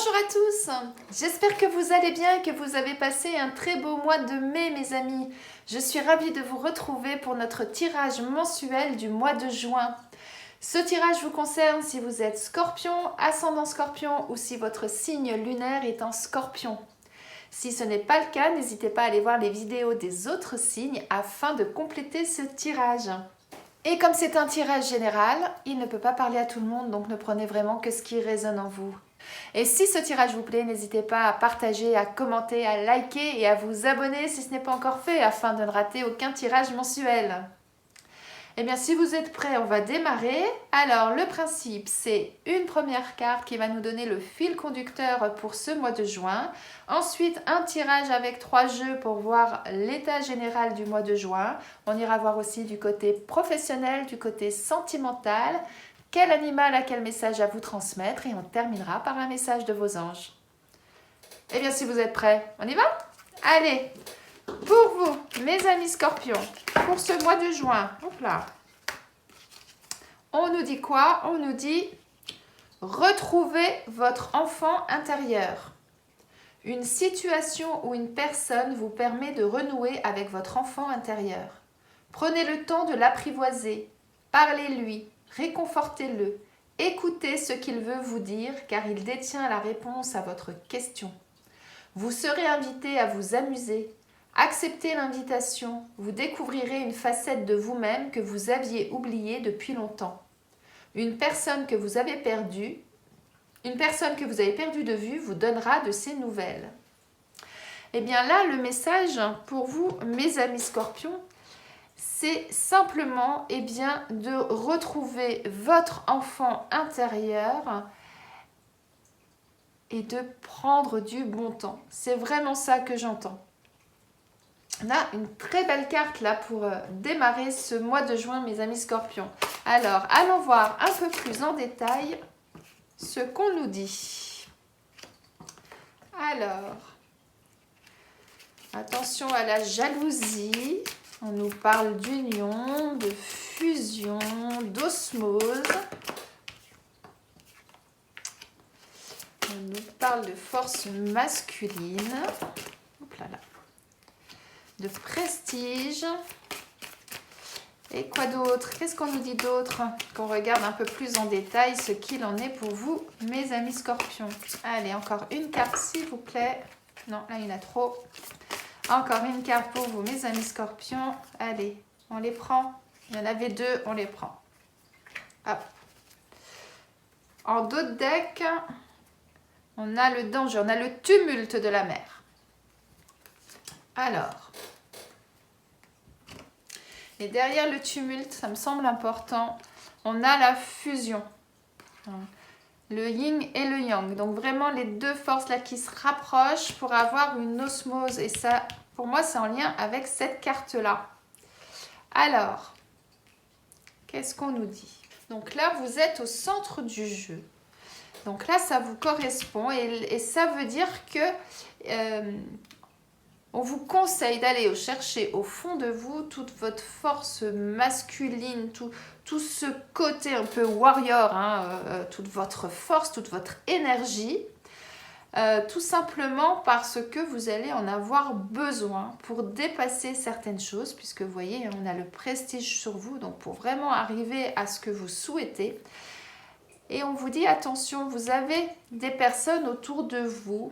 Bonjour à tous, j'espère que vous allez bien et que vous avez passé un très beau mois de mai mes amis. Je suis ravie de vous retrouver pour notre tirage mensuel du mois de juin. Ce tirage vous concerne si vous êtes scorpion, ascendant scorpion ou si votre signe lunaire est en scorpion. Si ce n'est pas le cas, n'hésitez pas à aller voir les vidéos des autres signes afin de compléter ce tirage. Et comme c'est un tirage général, il ne peut pas parler à tout le monde, donc ne prenez vraiment que ce qui résonne en vous. Et si ce tirage vous plaît, n'hésitez pas à partager, à commenter, à liker et à vous abonner si ce n'est pas encore fait afin de ne rater aucun tirage mensuel. Eh bien, si vous êtes prêts, on va démarrer. Alors, le principe, c'est une première carte qui va nous donner le fil conducteur pour ce mois de juin. Ensuite, un tirage avec 3 jeux pour voir l'état général du mois de juin. On ira voir aussi du côté professionnel, du côté sentimental. Quel animal a quel message à vous transmettre? Et on terminera par un message de vos anges. Eh bien, si vous êtes prêts, on y va? Allez! Pour vous, mes amis scorpions, pour ce mois de juin, hop là, on nous dit quoi? On nous dit retrouvez votre enfant intérieur. Une situation ou une personne vous permet de renouer avec votre enfant intérieur. Prenez le temps de l'apprivoiser, parlez-lui, réconfortez-le, écoutez ce qu'il veut vous dire car il détient la réponse à votre question. Vous serez invité à vous amuser. Acceptez l'invitation, vous découvrirez une facette de vous-même que vous aviez oubliée depuis longtemps. Une personne que vous avez perdue de vue vous donnera de ses nouvelles. Eh bien là, le message pour vous, mes amis scorpions, c'est simplement de retrouver votre enfant intérieur et de prendre du bon temps. C'est vraiment ça que j'entends. On a une très belle carte là pour démarrer ce mois de juin, mes amis scorpions. Alors, allons voir un peu plus en détail ce qu'on nous dit. Alors, attention à la jalousie. On nous parle d'union, de fusion, d'osmose. On nous parle de force masculine. Hop là là. De prestige. Et quoi d'autre? Qu'est-ce qu'on nous dit d'autre? Qu'on regarde un peu plus en détail ce qu'il en est pour vous, mes amis scorpions. Allez, encore une carte s'il vous plaît. Non, là il y en a trop. Encore une carte pour vous, mes amis scorpions. Allez, on les prend. Il y en avait 2, on les prend. Hop. En dos de deck, on a le danger, on a le tumulte de la mer. Alors... Et derrière le tumulte, ça me semble important, on a la fusion. Le yin et le yang. Donc vraiment les deux forces là qui se rapprochent pour avoir une osmose. Et ça, pour moi, c'est en lien avec cette carte-là. Alors, qu'est-ce qu'on nous dit? Donc là, vous êtes au centre du jeu. Donc là, ça vous correspond. Et ça veut dire que... on vous conseille d'aller chercher au fond de vous toute votre force masculine, tout ce côté un peu warrior, toute votre force, toute votre énergie, tout simplement parce que vous allez en avoir besoin pour dépasser certaines choses, puisque vous voyez, on a le prestige sur vous, donc pour vraiment arriver à ce que vous souhaitez. Et on vous dit, attention, vous avez des personnes autour de vous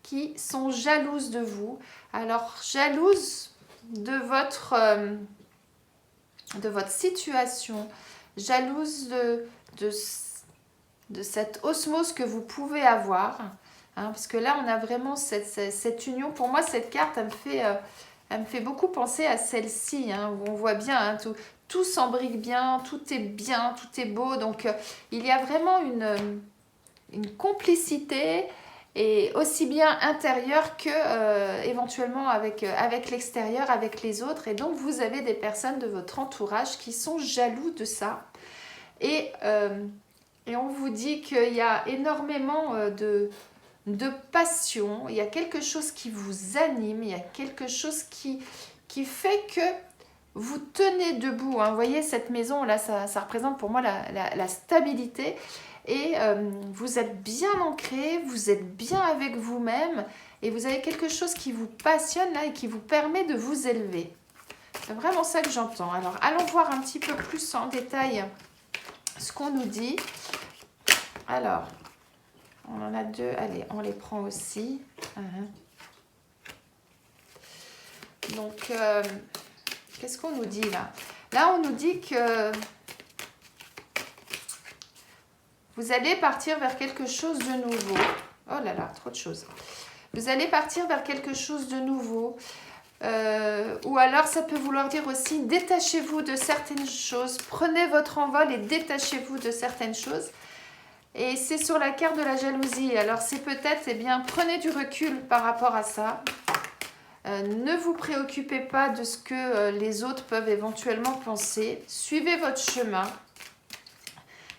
qui sont jalouses de vous. Alors, jalouses de votre situation, jalouses de cette osmose que vous pouvez avoir. Parce que là, on a vraiment cette union. Pour moi, cette carte, elle me fait beaucoup penser à celle-ci, où on voit bien, tout s'embrique bien, tout est beau. Donc, il y a vraiment une complicité, et aussi bien intérieur que éventuellement avec l'extérieur, avec les autres. Et donc, vous avez des personnes de votre entourage qui sont jaloux de ça. Et on vous dit qu'il y a énormément de passion, il y a quelque chose qui vous anime, il y a quelque chose qui fait que vous tenez debout. Hein. Vous voyez, cette maison, là, ça représente pour moi la stabilité. Et vous êtes bien ancré, vous êtes bien avec vous-même. Et vous avez quelque chose qui vous passionne là et qui vous permet de vous élever. C'est vraiment ça que j'entends. Alors, allons voir un petit peu plus en détail ce qu'on nous dit. Alors, on en a deux. Allez, on les prend aussi. Donc, qu'est-ce qu'on nous dit là? Là, on nous dit que vous allez partir vers quelque chose de nouveau. Oh là là, trop de choses. Vous allez partir vers quelque chose de nouveau. Ou alors, ça peut vouloir dire aussi, détachez-vous de certaines choses. Prenez votre envol et détachez-vous de certaines choses. Et c'est sur la carte de la jalousie. Alors, c'est peut-être, eh bien, prenez du recul par rapport à ça. Ne vous préoccupez pas de ce que les autres peuvent éventuellement penser. Suivez votre chemin.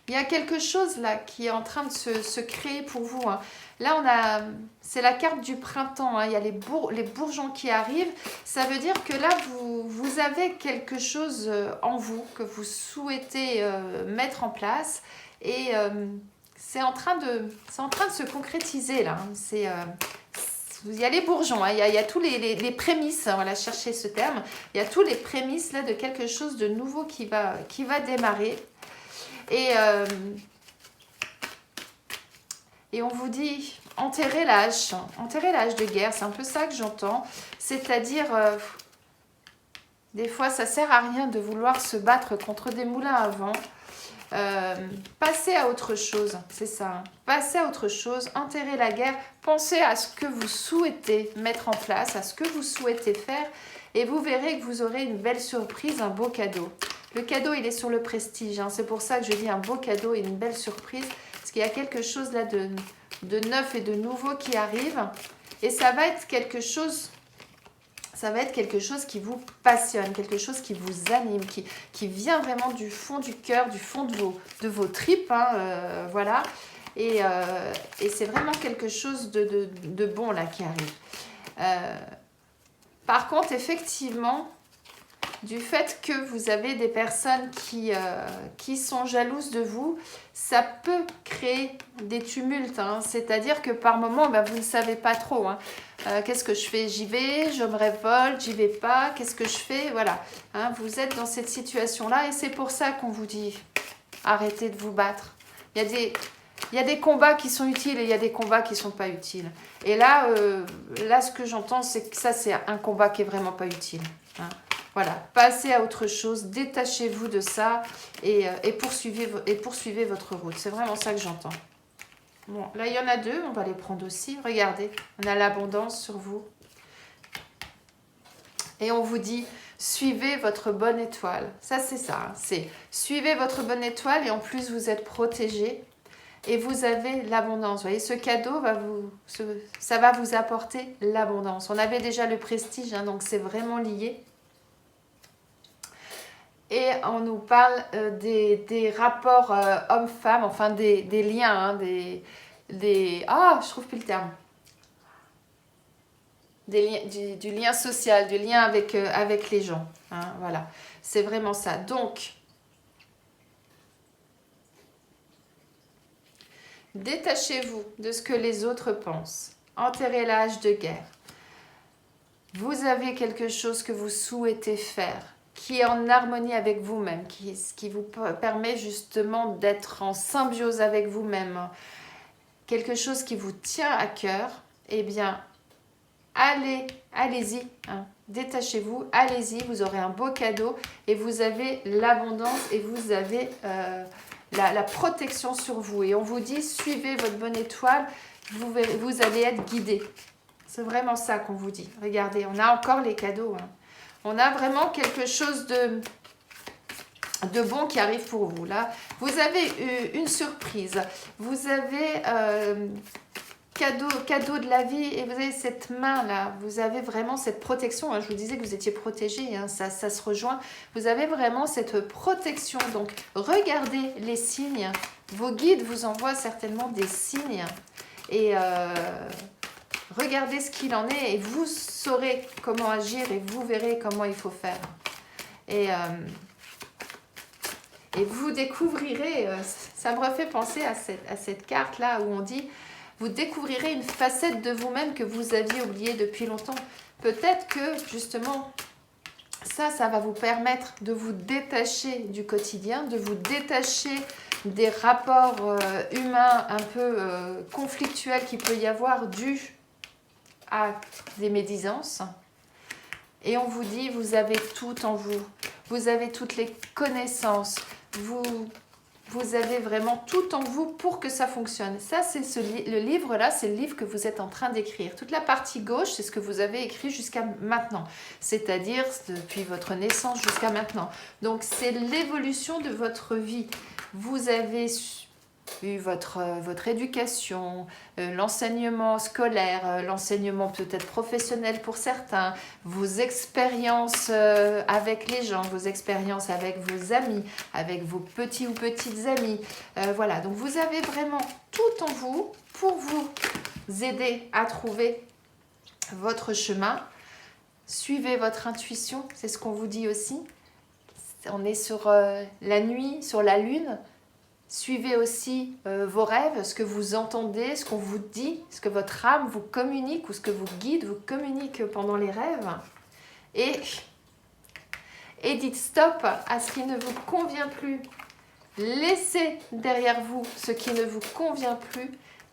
Il y a quelque chose là qui est en train de se créer pour vous. Hein. Là, c'est la carte du printemps. Hein. Il y a les bourgeons qui arrivent. Ça veut dire que là, vous avez quelque chose en vous que vous souhaitez mettre en place. Et c'est en train de se concrétiser là. Hein. Il y a les bourgeons, hein. Il y a tous les prémices, on va chercher ce terme. Il y a tous les prémices là, de quelque chose de nouveau qui va démarrer. Et on vous dit, enterrez la hache de guerre, c'est un peu ça que j'entends. C'est-à-dire, des fois, ça sert à rien de vouloir se battre contre des moulins à vent. Passez à autre chose, c'est ça. Hein. Passez à autre chose, enterrez la guerre, pensez à ce que vous souhaitez mettre en place, à ce que vous souhaitez faire, et vous verrez que vous aurez une belle surprise, un beau cadeau. Le cadeau, il est sur le prestige, hein. C'est pour ça que je dis un beau cadeau et une belle surprise, parce qu'il y a quelque chose là de neuf et de nouveau qui arrive, et ça va être quelque chose qui vous passionne, quelque chose qui vous anime, qui vient vraiment du fond du cœur, du fond de vos tripes, hein, voilà. Et c'est vraiment quelque chose de bon là qui arrive. Par contre, effectivement, du fait que vous avez des personnes qui sont jalouses de vous, ça peut créer des tumultes. Hein. C'est-à-dire que par moments, vous ne savez pas trop. Hein. Qu'est-ce que je fais? J'y vais, je me révolte, j'y vais pas. Qu'est-ce que je fais? Voilà. Hein, vous êtes dans cette situation-là et c'est pour ça qu'on vous dit arrêtez de vous battre. Il y a des combats qui sont utiles et il y a des combats qui ne sont pas utiles. Et là, ce que j'entends, c'est que ça, c'est un combat qui est vraiment pas utile. Hein. Voilà, passez à autre chose, détachez-vous de ça et poursuivez votre route. C'est vraiment ça que j'entends. Bon, là, il y en a deux, on va les prendre aussi. Regardez, on a l'abondance sur vous. Et on vous dit, suivez votre bonne étoile. Ça, c'est ça. Hein, c'est suivez votre bonne étoile et en plus, vous êtes protégé. Et vous avez l'abondance. Vous voyez, ce cadeau, ça va vous apporter l'abondance. On avait déjà le prestige, hein, donc c'est vraiment lié. Et on nous parle des rapports hommes-femmes, enfin des liens, hein, je trouve plus le terme. Du lien social, du lien avec les gens. Hein, voilà, c'est vraiment ça. Donc, détachez-vous de ce que les autres pensent. Enterrez la hache de guerre. Vous avez quelque chose que vous souhaitez faire, qui est en harmonie avec vous-même, qui vous permet justement d'être en symbiose avec vous-même, quelque chose qui vous tient à cœur, eh bien, allez-y, hein, détachez-vous, allez-y, vous aurez un beau cadeau et vous avez l'abondance et vous avez la protection sur vous. Et on vous dit, suivez votre bonne étoile, vous allez être guidé. C'est vraiment ça qu'on vous dit. Regardez, on a encore les cadeaux, hein. On a vraiment quelque chose de bon qui arrive pour vous. Là, vous avez une surprise. Vous avez cadeau de la vie et vous avez cette main là. Vous avez vraiment cette protection. Hein. Je vous disais que vous étiez protégé. Hein. Ça se rejoint. Vous avez vraiment cette protection. Donc, regardez les signes. Vos guides vous envoient certainement des signes. Et regardez ce qu'il en est et vous saurez comment agir et vous verrez comment il faut faire. Et vous découvrirez, ça me refait penser à cette carte-là où on dit, vous découvrirez une facette de vous-même que vous aviez oubliée depuis longtemps. Peut-être que justement, ça va vous permettre de vous détacher du quotidien, de vous détacher des rapports humains un peu conflictuels qu'il peut y avoir dû à des médisances. Et on vous dit, vous avez tout en vous. Vous avez toutes les connaissances. Vous avez vraiment tout en vous pour que ça fonctionne. Ça, c'est le livre-là, c'est le livre que vous êtes en train d'écrire. Toute la partie gauche, c'est ce que vous avez écrit jusqu'à maintenant. C'est-à-dire depuis votre naissance jusqu'à maintenant. Donc, c'est l'évolution de votre vie. Vous avez eu votre éducation, l'enseignement scolaire, l'enseignement peut-être professionnel pour certains, vos expériences avec les gens, vos expériences avec vos amis, avec vos petits ou petites amies. Voilà, donc vous avez vraiment tout en vous pour vous aider à trouver votre chemin. Suivez votre intuition, c'est ce qu'on vous dit aussi. On est sur la nuit, sur la lune. Suivez aussi vos rêves, ce que vous entendez, ce qu'on vous dit, ce que votre âme vous communique ou ce que vos guides vous communiquent pendant les rêves. Et dites stop à ce qui ne vous convient plus. Laissez derrière vous ce qui ne vous convient plus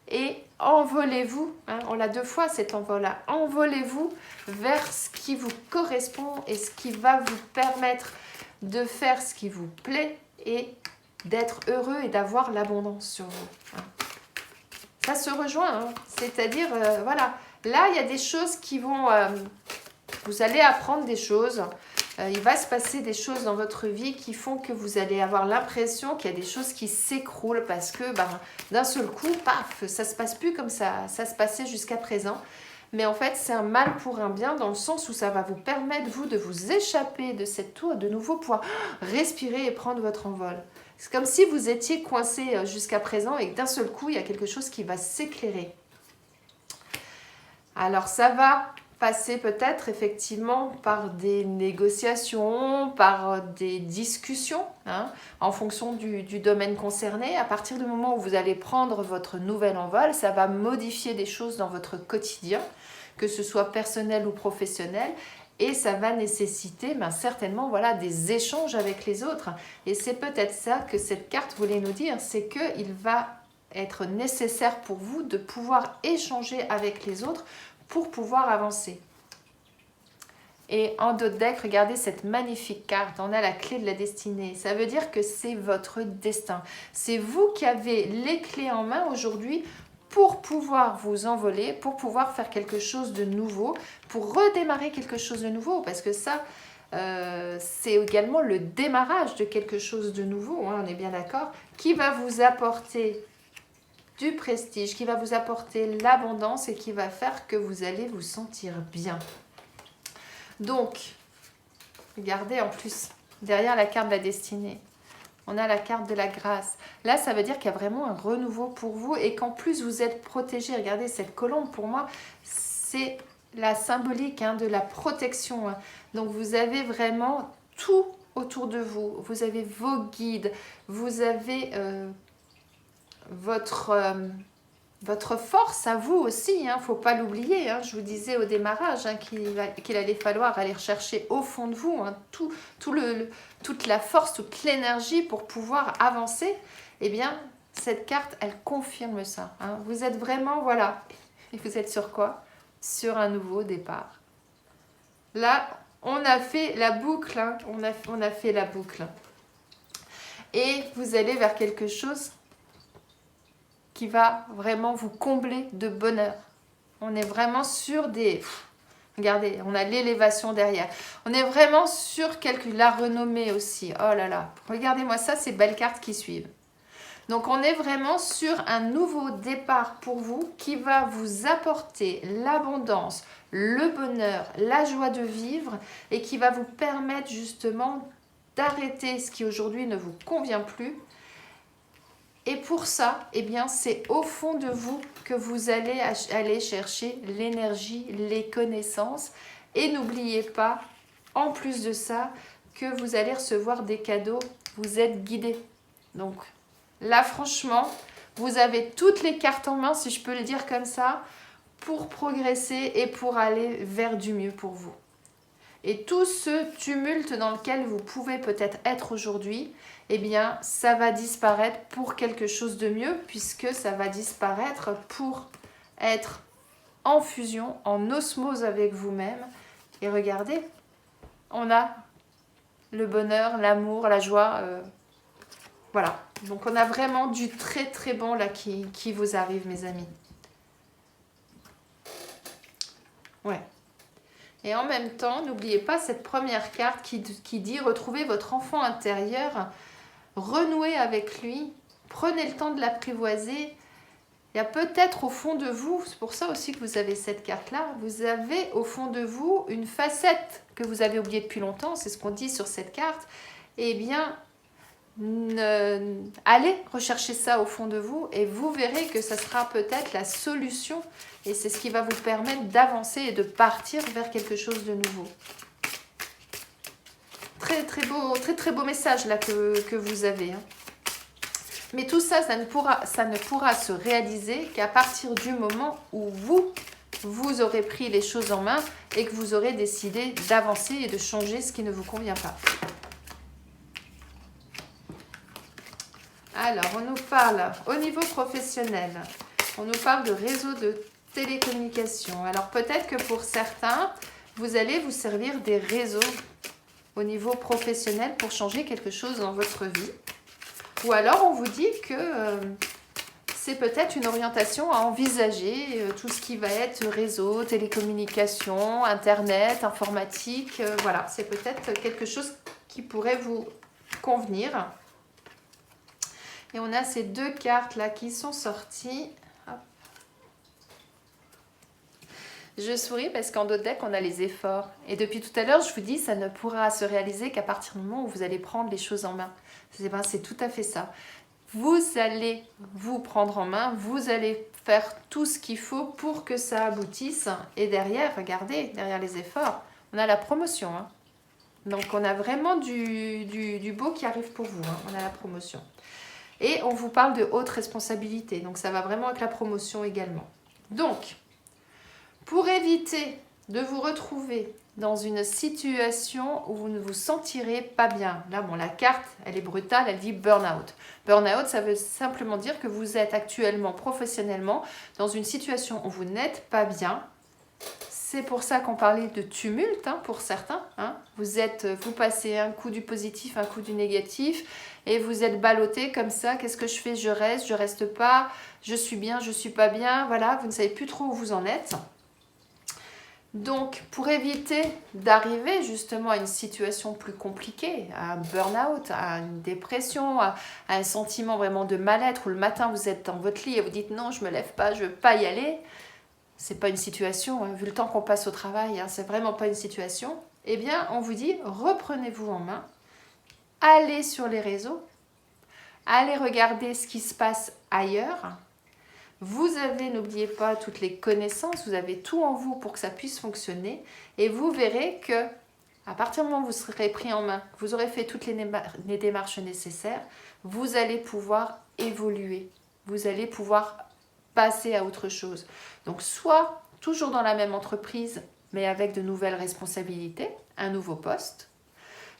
et envolez-vous. Hein, on l'a 2 fois cet envol-là. Envolez-vous vers ce qui vous correspond et ce qui va vous permettre de faire ce qui vous plaît et d'être heureux et d'avoir l'abondance sur vous. Ça se rejoint, hein. C'est-à-dire, voilà, là, il y a des choses qui vont... vous allez apprendre des choses, il va se passer des choses dans votre vie qui font que vous allez avoir l'impression qu'il y a des choses qui s'écroulent parce que, d'un seul coup, paf, ça se passe plus comme ça se passait jusqu'à présent. Mais en fait, c'est un mal pour un bien dans le sens où ça va vous permettre, vous, de vous échapper de cette tour, de nouveau pouvoir respirer et prendre votre envol. C'est comme si vous étiez coincé jusqu'à présent et que d'un seul coup, il y a quelque chose qui va s'éclairer. Alors, ça va passer peut-être effectivement par des négociations, par des discussions, hein, en fonction du domaine concerné. À partir du moment où vous allez prendre votre nouvel envol, ça va modifier des choses dans votre quotidien, que ce soit personnel ou professionnel. Et ça va nécessiter certainement voilà, des échanges avec les autres. Et c'est peut-être ça que cette carte voulait nous dire, c'est qu'il va être nécessaire pour vous de pouvoir échanger avec les autres pour pouvoir avancer. Et en dos de deck, regardez cette magnifique carte, on a la clé de la destinée. Ça veut dire que c'est votre destin. C'est vous qui avez les clés en main aujourd'hui pour pouvoir vous envoler, pour pouvoir faire quelque chose de nouveau, pour redémarrer quelque chose de nouveau. Parce que ça, c'est également le démarrage de quelque chose de nouveau, hein, on est bien d'accord, qui va vous apporter du prestige, qui va vous apporter l'abondance et qui va faire que vous allez vous sentir bien. Donc, regardez en plus, derrière la carte de la destinée, on a la carte de la grâce. Là, ça veut dire qu'il y a vraiment un renouveau pour vous et qu'en plus, vous êtes protégé. Regardez, cette colombe, pour moi, c'est la symbolique de la protection. Donc, vous avez vraiment tout autour de vous. Vous avez vos guides, vous avez votre force à vous aussi, il ne faut pas l'oublier. Je vous disais au démarrage qu'il allait falloir aller rechercher au fond de vous toute la force, toute l'énergie pour pouvoir avancer. Eh bien, cette carte, elle confirme ça. Vous êtes vraiment, voilà. Et vous êtes sur quoi? Sur un nouveau départ. Là, on a fait la boucle. On a fait la boucle. Et vous allez vers quelque chose qui va vraiment vous combler de bonheur. On est vraiment sur des... Regardez, on a l'élévation derrière. On est vraiment sur la renommée aussi. Oh là là, regardez-moi ça, ces belles cartes qui suivent. Donc, on est vraiment sur un nouveau départ pour vous qui va vous apporter l'abondance, le bonheur, la joie de vivre et qui va vous permettre justement d'arrêter ce qui aujourd'hui ne vous convient plus. Et pour ça, eh bien, c'est au fond de vous que vous allez aller chercher l'énergie, les connaissances. Et n'oubliez pas, en plus de ça, que vous allez recevoir des cadeaux. Vous êtes guidé. Donc là, franchement, vous avez toutes les cartes en main, si je peux le dire comme ça, pour progresser et pour aller vers du mieux pour vous. Et tout ce tumulte dans lequel vous pouvez peut-être être aujourd'hui, eh bien, ça va disparaître pour quelque chose de mieux, puisque ça va disparaître pour être en fusion, en osmose avec vous-même. Et regardez, on a le bonheur, l'amour, la joie. Voilà. Donc, on a vraiment du très très bon là qui vous arrive, mes amis. Ouais. Et en même temps, n'oubliez pas cette première carte qui dit « Retrouvez votre enfant intérieur, renouez avec lui, prenez le temps de l'apprivoiser. » Il y a peut-être au fond de vous, c'est pour ça aussi que vous avez cette carte-là, vous avez au fond de vous une facette que vous avez oubliée depuis longtemps, c'est ce qu'on dit sur cette carte. Eh bien, allez rechercher ça au fond de vous et vous verrez que ça sera peut-être la solution et c'est ce qui va vous permettre d'avancer et de partir vers quelque chose de nouveau. Très très beau message là que vous avez. Hein. Mais tout ça, ça ne pourra se réaliser qu'à partir du moment où vous aurez pris les choses en main et que vous aurez décidé d'avancer et de changer ce qui ne vous convient pas. Alors, on nous parle au niveau professionnel, on nous parle de réseau de télécommunications. Alors, peut-être que pour certains, vous allez vous servir des réseaux au niveau professionnel pour changer quelque chose dans votre vie. Ou alors, on vous dit que c'est peut-être une orientation à envisager, tout ce qui va être réseau, télécommunications, Internet, informatique. Voilà, c'est peut-être quelque chose qui pourrait vous convenir. Et on a ces deux cartes là qui sont sorties. Hop. Je souris parce qu'en dos de deck, on a les efforts. Et depuis tout à l'heure, je vous dis, ça ne pourra se réaliser qu'à partir du moment où vous allez prendre les choses en main. C'est tout à fait ça. Vous allez vous prendre en main, vous allez faire tout ce qu'il faut pour que ça aboutisse. Et derrière, regardez, derrière les efforts, on a la promotion. Hein. Donc, on a vraiment du beau qui arrive pour vous. Hein. On a la promotion. Et on vous parle de haute responsabilité. Donc, ça va vraiment avec la promotion également. Donc, pour éviter de vous retrouver dans une situation où vous ne vous sentirez pas bien. Là, bon, la carte, elle est brutale, elle dit burn-out. Burn-out, ça veut simplement dire que vous êtes actuellement, professionnellement, dans une situation où vous n'êtes pas bien. C'est pour ça qu'on parlait de tumulte, hein, pour certains. Hein. Vous passez un coup du positif, un coup du négatif, et vous êtes ballotté comme ça. Qu'est-ce que je fais? Je reste pas, je suis bien, je suis pas bien. Voilà, vous ne savez plus trop où vous en êtes. Donc, pour éviter d'arriver justement à une situation plus compliquée, à un burn-out, à une dépression, à un sentiment vraiment de mal-être, où le matin vous êtes dans votre lit et vous dites non, je me lève pas, je veux pas y aller, c'est pas une situation, hein, vu le temps qu'on passe au travail, hein, c'est vraiment pas une situation, eh bien, on vous dit, reprenez-vous en main, allez sur les réseaux, allez regarder ce qui se passe ailleurs. Vous avez, n'oubliez pas, toutes les connaissances, vous avez tout en vous pour que ça puisse fonctionner et vous verrez que à partir du moment où vous serez pris en main, que vous aurez fait toutes les démarches nécessaires, vous allez pouvoir évoluer, vous allez pouvoir passer à autre chose. Donc soit toujours dans la même entreprise mais avec de nouvelles responsabilités, un nouveau poste,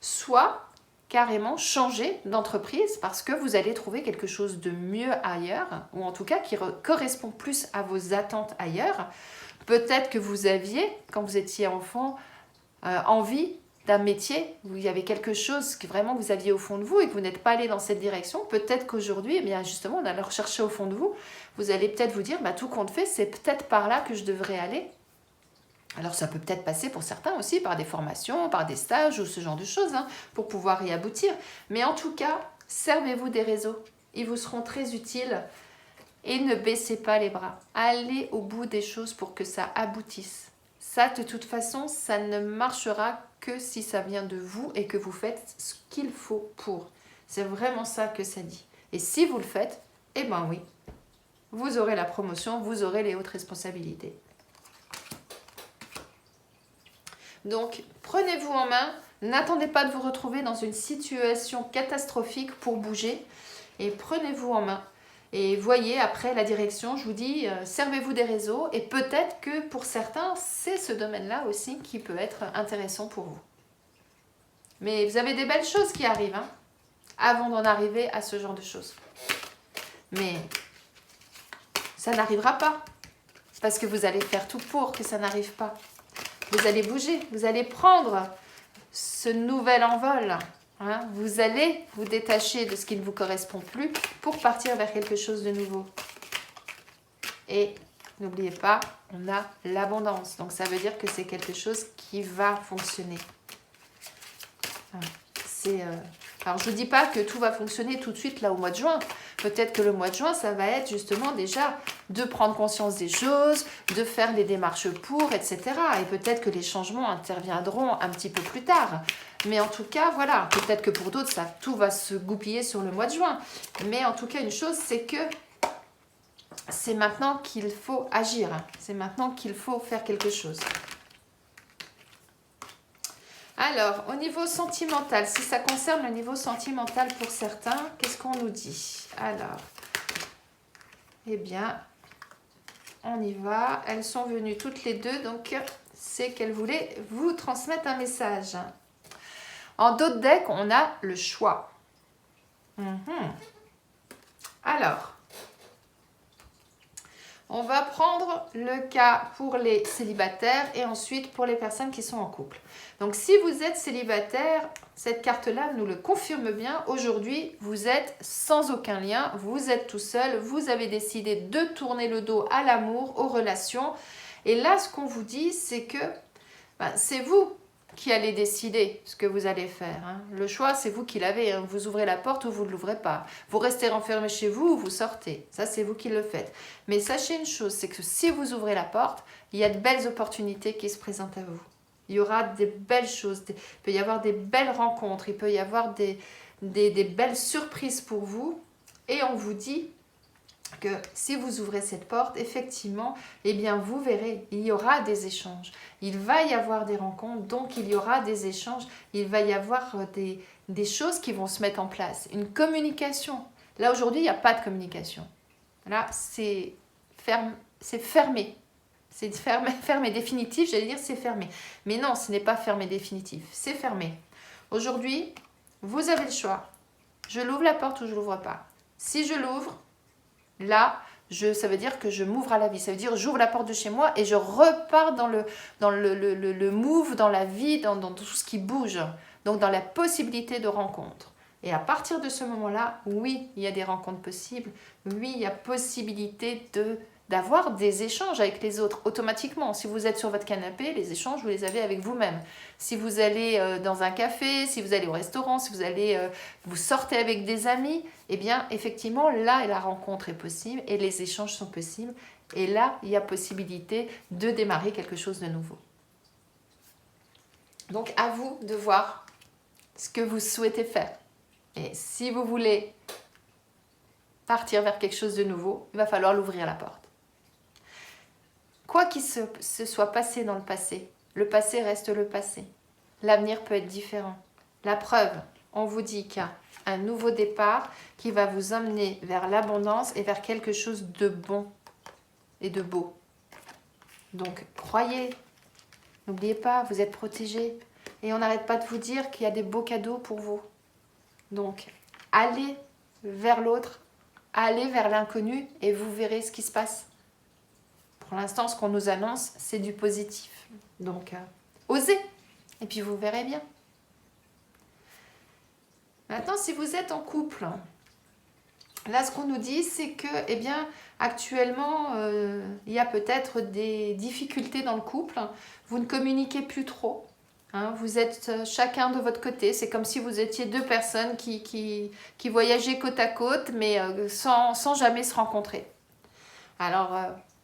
soit carrément changer d'entreprise parce que vous allez trouver quelque chose de mieux ailleurs ou en tout cas qui correspond plus à vos attentes ailleurs. Peut-être que vous aviez, quand vous étiez enfant, envie d'un métier où il y avait quelque chose que vraiment vous aviez au fond de vous et que vous n'êtes pas allé dans cette direction. Peut-être qu'aujourd'hui, eh bien justement, en allant rechercher au fond de vous, vous allez peut-être vous dire, bah, tout compte fait, c'est peut-être par là que je devrais aller. Alors ça peut peut-être passer pour certains aussi par des formations, par des stages ou ce genre de choses hein, pour pouvoir y aboutir. Mais en tout cas, servez-vous des réseaux. Ils vous seront très utiles et ne baissez pas les bras. Allez au bout des choses pour que ça aboutisse. Ça, de toute façon, ça ne marchera que si ça vient de vous et que vous faites ce qu'il faut pour. C'est vraiment ça que ça dit. Et si vous le faites, eh ben oui, vous aurez la promotion, vous aurez les hautes responsabilités. Donc, prenez-vous en main, N'attendez pas de vous retrouver dans une situation catastrophique pour bouger et prenez-vous en main. Et voyez après la direction, je vous dis, servez-vous des réseaux et peut-être que pour certains, c'est ce domaine-là aussi qui peut être intéressant pour vous. Mais vous avez des belles choses qui arrivent, hein, avant d'en arriver à ce genre de choses. Mais ça n'arrivera pas, parce que vous allez faire tout pour que ça n'arrive pas. Vous allez bouger, vous allez prendre ce nouvel envol. Hein, vous allez vous détacher de ce qui ne vous correspond plus pour partir vers quelque chose de nouveau. Et n'oubliez pas, on a l'abondance. Donc ça veut dire que c'est quelque chose qui va fonctionner. Alors je ne dis pas que tout va fonctionner tout de suite là au mois de juin. Peut-être que le mois de juin, ça va être justement déjà de prendre conscience des choses, de faire les démarches pour, etc. Et peut-être que les changements interviendront un petit peu plus tard. Mais en tout cas, voilà, peut-être que pour d'autres, tout va se goupiller sur le mois de juin. Mais en tout cas, une chose, c'est que c'est maintenant qu'il faut agir. C'est maintenant qu'il faut faire quelque chose. Alors, au niveau sentimental, si ça concerne le niveau sentimental pour certains, qu'est-ce qu'on nous dit? Alors, eh bien, on y va. Elles sont venues toutes les deux, donc c'est qu'elles voulaient vous transmettre un message. En d'autres decks, on a le choix. Alors, on va prendre le cas pour les célibataires et ensuite pour les personnes qui sont en couple. Donc, si vous êtes célibataire, cette carte-là nous le confirme bien. Aujourd'hui, vous êtes sans aucun lien, vous êtes tout seul, vous avez décidé de tourner le dos à l'amour, aux relations. Et là, ce qu'on vous dit, c'est que c'est vous qui allez décider ce que vous allez faire. Hein. Le choix, c'est vous qui l'avez. Hein. Vous ouvrez la porte ou vous ne l'ouvrez pas. Vous restez renfermé chez vous ou vous sortez. Ça, c'est vous qui le faites. Mais sachez une chose, c'est que si vous ouvrez la porte, il y a de belles opportunités qui se présentent à vous. Il y aura des belles choses. Il peut y avoir des belles rencontres. Il peut y avoir des belles surprises pour vous. Et on vous dit que si vous ouvrez cette porte, effectivement, eh bien vous verrez, il y aura des échanges. Il va y avoir des rencontres, donc il y aura des échanges. Il va y avoir des choses qui vont se mettre en place. Une communication. Là, aujourd'hui, il n'y a pas de communication. Là, c'est fermé. C'est fermé définitif, j'allais dire c'est fermé. Mais non, ce n'est pas fermé définitif, c'est fermé. Aujourd'hui, vous avez le choix. Je l'ouvre la porte ou je ne l'ouvre pas. Si je l'ouvre, là, ça veut dire que je m'ouvre à la vie. Ça veut dire que j'ouvre la porte de chez moi et je repars dans le move, dans la vie, dans tout ce qui bouge. Donc, dans la possibilité de rencontre. Et à partir de ce moment-là, oui, il y a des rencontres possibles. Oui, il y a possibilité d'avoir des échanges avec les autres automatiquement. Si vous êtes sur votre canapé, les échanges, vous les avez avec vous-même. Si vous allez dans un café, si vous allez au restaurant, si vous sortez avec des amis, eh bien, effectivement, là, la rencontre est possible et les échanges sont possibles. Et là, il y a possibilité de démarrer quelque chose de nouveau. Donc, à vous de voir ce que vous souhaitez faire. Et si vous voulez partir vers quelque chose de nouveau, il va falloir l'ouvrir la porte. Quoi qu'il se soit passé dans le passé reste le passé. L'avenir peut être différent. La preuve, on vous dit qu'il y a un nouveau départ qui va vous emmener vers l'abondance et vers quelque chose de bon et de beau. Donc, croyez, n'oubliez pas, vous êtes protégés. Et on n'arrête pas de vous dire qu'il y a des beaux cadeaux pour vous. Donc, allez vers l'autre, allez vers l'inconnu et vous verrez ce qui se passe. Pour l'instant, ce qu'on nous annonce, c'est du positif. Donc, osez. Et puis, vous verrez bien. Maintenant, si vous êtes en couple, là, ce qu'on nous dit, c'est que, eh bien, actuellement, il y a peut-être des difficultés dans le couple. Vous ne communiquez plus trop. Hein, vous êtes chacun de votre côté. C'est comme si vous étiez deux personnes qui voyageaient côte à côte, mais sans jamais se rencontrer. Alors,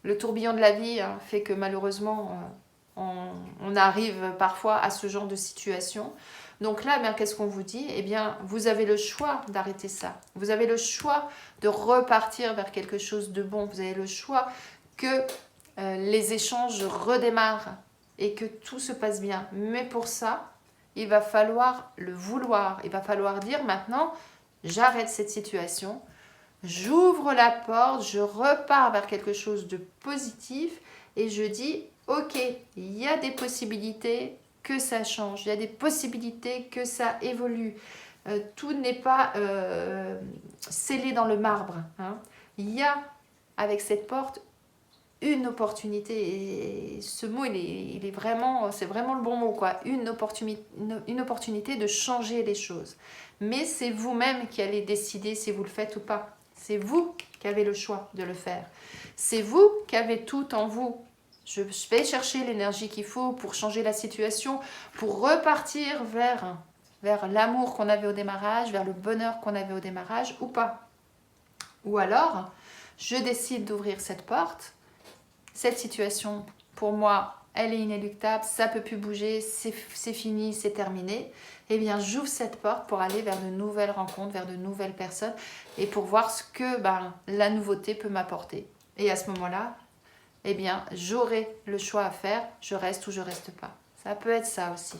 le tourbillon de la vie fait que malheureusement, on arrive parfois à ce genre de situation. Donc là, qu'est-ce qu'on vous dit? Eh bien, vous avez le choix d'arrêter ça. Vous avez le choix de repartir vers quelque chose de bon. Vous avez le choix que les échanges redémarrent et que tout se passe bien. Mais pour ça, il va falloir le vouloir. Il va falloir dire maintenant, j'arrête cette situation, j'ouvre la porte, je repars vers quelque chose de positif et je dis, ok, il y a des possibilités que ça change, il y a des possibilités que ça évolue. Tout n'est pas scellé dans le marbre. Hein. Il y a, avec cette porte, une opportunité, et ce mot, il est vraiment, c'est vraiment le bon mot, quoi. Une opportunité de changer les choses. Mais c'est vous-même qui allez décider si vous le faites ou pas. C'est vous qui avez le choix de le faire. C'est vous qui avez tout en vous. Je vais chercher l'énergie qu'il faut pour changer la situation, pour repartir vers l'amour qu'on avait au démarrage, vers le bonheur qu'on avait au démarrage, ou pas. Ou alors, je décide d'ouvrir cette porte. Cette situation, pour moi, elle est inéluctable, ça ne peut plus bouger, c'est fini, c'est terminé. Eh bien, j'ouvre cette porte pour aller vers de nouvelles rencontres, vers de nouvelles personnes et pour voir ce que la nouveauté peut m'apporter. Et à ce moment-là, eh bien, j'aurai le choix à faire, je reste ou je reste pas. Ça peut être ça aussi.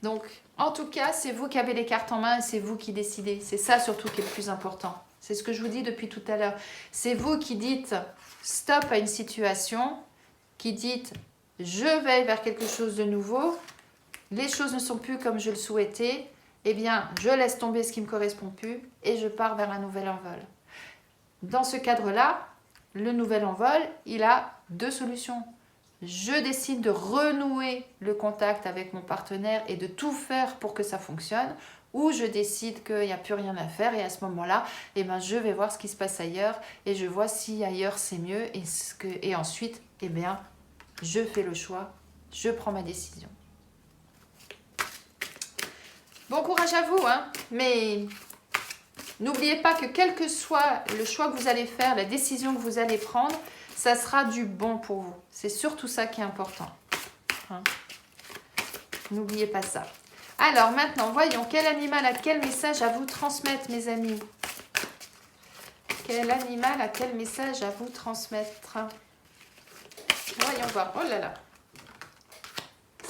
Donc, en tout cas, c'est vous qui avez les cartes en main et c'est vous qui décidez. C'est ça surtout qui est le plus important. C'est ce que je vous dis depuis tout à l'heure. C'est vous qui dites stop à une situation, qui dites je vais vers quelque chose de nouveau, les choses ne sont plus comme je le souhaitais, eh bien, je laisse tomber ce qui ne me correspond plus et je pars vers un nouvel envol. Dans ce cadre-là, le nouvel envol, il a deux solutions. Je décide de renouer le contact avec mon partenaire et de tout faire pour que ça fonctionne, ou je décide qu'il n'y a plus rien à faire et à ce moment-là, eh ben, je vais voir ce qui se passe ailleurs et je vois si ailleurs c'est mieux et ensuite, eh bien, je fais le choix, je prends ma décision. Bon courage à vous, hein, mais n'oubliez pas que quel que soit le choix que vous allez faire, la décision que vous allez prendre, ça sera du bon pour vous. C'est surtout ça qui est important. Hein. N'oubliez pas ça. Alors maintenant, voyons, quel animal a quel message à vous transmettre, mes amis? Quel animal a quel message à vous transmettre? Voyons voir. Oh là là.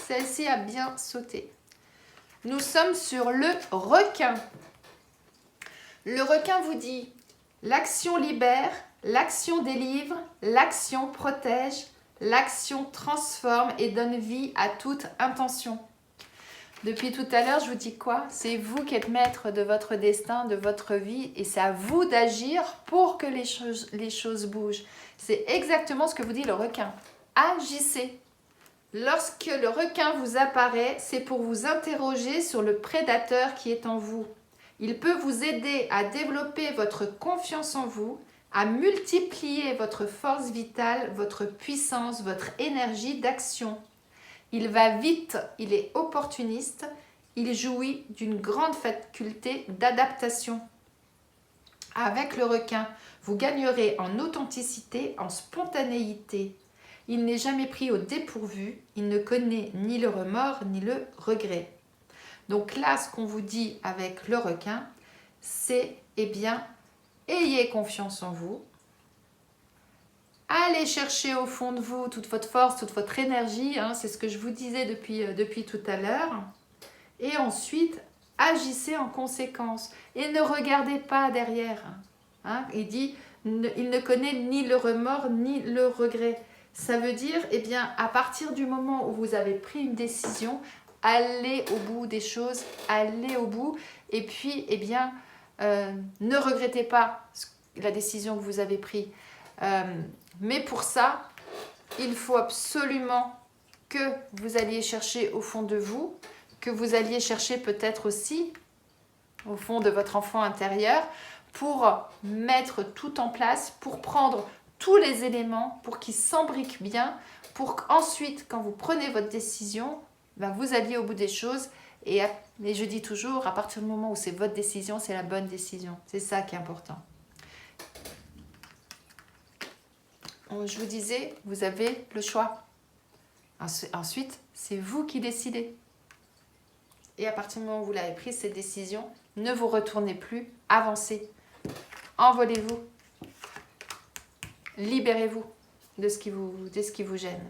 Celle-ci a bien sauté. Nous sommes sur le requin. Le requin vous dit, l'action libère, l'action délivre, l'action protège, l'action transforme et donne vie à toute intention. Depuis tout à l'heure, je vous dis quoi? C'est vous qui êtes maître de votre destin, de votre vie, et c'est à vous d'agir pour que les choses bougent. C'est exactement ce que vous dit le requin. Agissez. Lorsque le requin vous apparaît, c'est pour vous interroger sur le prédateur qui est en vous. Il peut vous aider à développer votre confiance en vous, à multiplier votre force vitale, votre puissance, votre énergie d'action. Il va vite, il est opportuniste, il jouit d'une grande faculté d'adaptation. Avec le requin, vous gagnerez en authenticité, en spontanéité. Il n'est jamais pris au dépourvu, il ne connaît ni le remords ni le regret. Donc là, ce qu'on vous dit avec le requin, c'est, eh bien, ayez confiance en vous. Allez chercher au fond de vous toute votre force, toute votre énergie. Hein, c'est ce que je vous disais depuis tout à l'heure. Et ensuite, agissez en conséquence. Et ne regardez pas derrière. Hein, il dit, il ne connaît ni le remords ni le regret. Ça veut dire, eh bien, à partir du moment où vous avez pris une décision, allez au bout des choses, allez au bout. Et puis, eh bien, ne regrettez pas la décision que vous avez prise. Mais pour ça, il faut absolument que vous alliez chercher au fond de vous, que vous alliez chercher peut-être aussi au fond de votre enfant intérieur pour mettre tout en place, pour prendre tous les éléments, pour qu'ils s'embriquent bien, pour qu'ensuite, quand vous prenez votre décision, ben vous alliez au bout des choses. Et je dis toujours, à partir du moment où c'est votre décision, c'est la bonne décision. C'est ça qui est important. Je vous disais, vous avez le choix. Ensuite, c'est vous qui décidez. Et à partir du moment où vous l'avez prise, cette décision, ne vous retournez plus, avancez. Envolez-vous. Libérez-vous de ce qui vous gêne.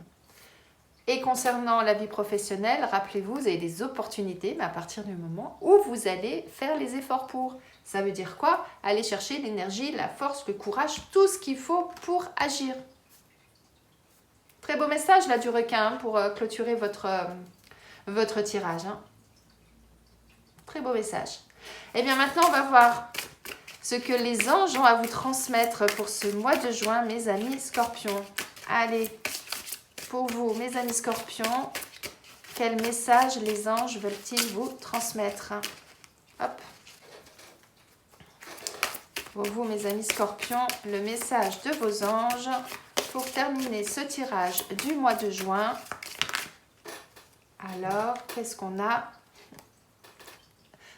Et concernant la vie professionnelle, rappelez-vous, vous avez des opportunités, mais à partir du moment où vous allez faire les efforts pour. Ça veut dire quoi? Aller chercher l'énergie, la force, le courage, tout ce qu'il faut pour agir. Très beau message là du requin pour clôturer votre tirage. Très beau message. Et bien maintenant, on va voir ce que les anges ont à vous transmettre pour ce mois de juin, mes amis scorpions. Allez, pour vous, mes amis scorpions, quel message les anges veulent-ils vous transmettre? Hop. Pour vous, mes amis scorpions, le message de vos anges pour terminer ce tirage du mois de juin. Alors, qu'est-ce qu'on a?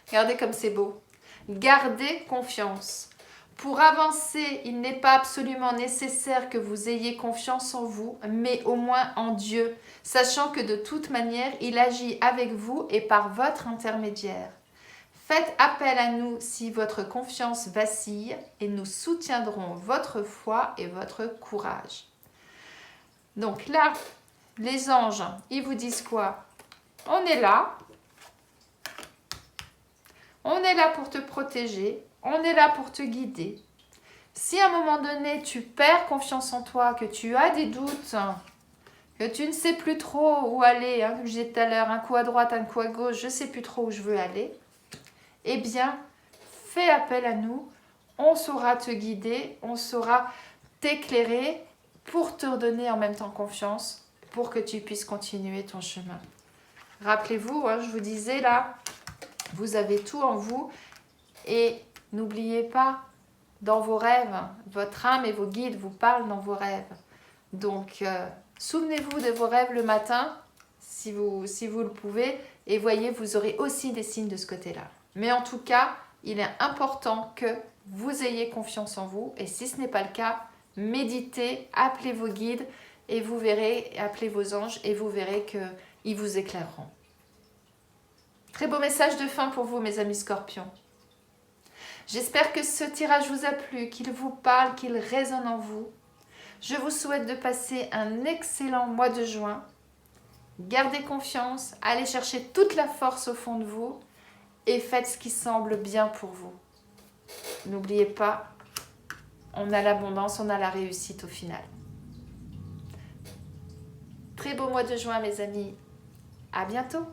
Regardez comme c'est beau. Gardez confiance. Pour avancer, il n'est pas absolument nécessaire que vous ayez confiance en vous, mais au moins en Dieu, sachant que de toute manière, il agit avec vous et par votre intermédiaire. Faites appel à nous si votre confiance vacille et nous soutiendrons votre foi et votre courage. Donc là, les anges, ils vous disent quoi? On est là. On est là pour te protéger. On est là pour te guider. Si à un moment donné, tu perds confiance en toi, que tu as des doutes, que tu ne sais plus trop où aller, comme je disais tout à l'heure, un coup à droite, un coup à gauche, je ne sais plus trop où je veux aller, eh bien, fais appel à nous. On saura te guider, on saura t'éclairer pour te redonner en même temps confiance, pour que tu puisses continuer ton chemin. Rappelez-vous, je vous disais là, vous avez tout en vous et n'oubliez pas, dans vos rêves, votre âme et vos guides vous parlent dans vos rêves. Donc, souvenez-vous de vos rêves le matin, si vous le pouvez, et voyez, vous aurez aussi des signes de ce côté-là. Mais en tout cas, il est important que vous ayez confiance en vous, et si ce n'est pas le cas, méditez, appelez vos guides, et vous verrez, appelez vos anges, et vous verrez qu'ils vous éclaireront. Très beau message de fin pour vous, mes amis scorpions. J'espère que ce tirage vous a plu, qu'il vous parle, qu'il résonne en vous. Je vous souhaite de passer un excellent mois de juin. Gardez confiance, allez chercher toute la force au fond de vous et faites ce qui semble bien pour vous. N'oubliez pas, on a l'abondance, on a la réussite au final. Très beau mois de juin, mes amis. À bientôt.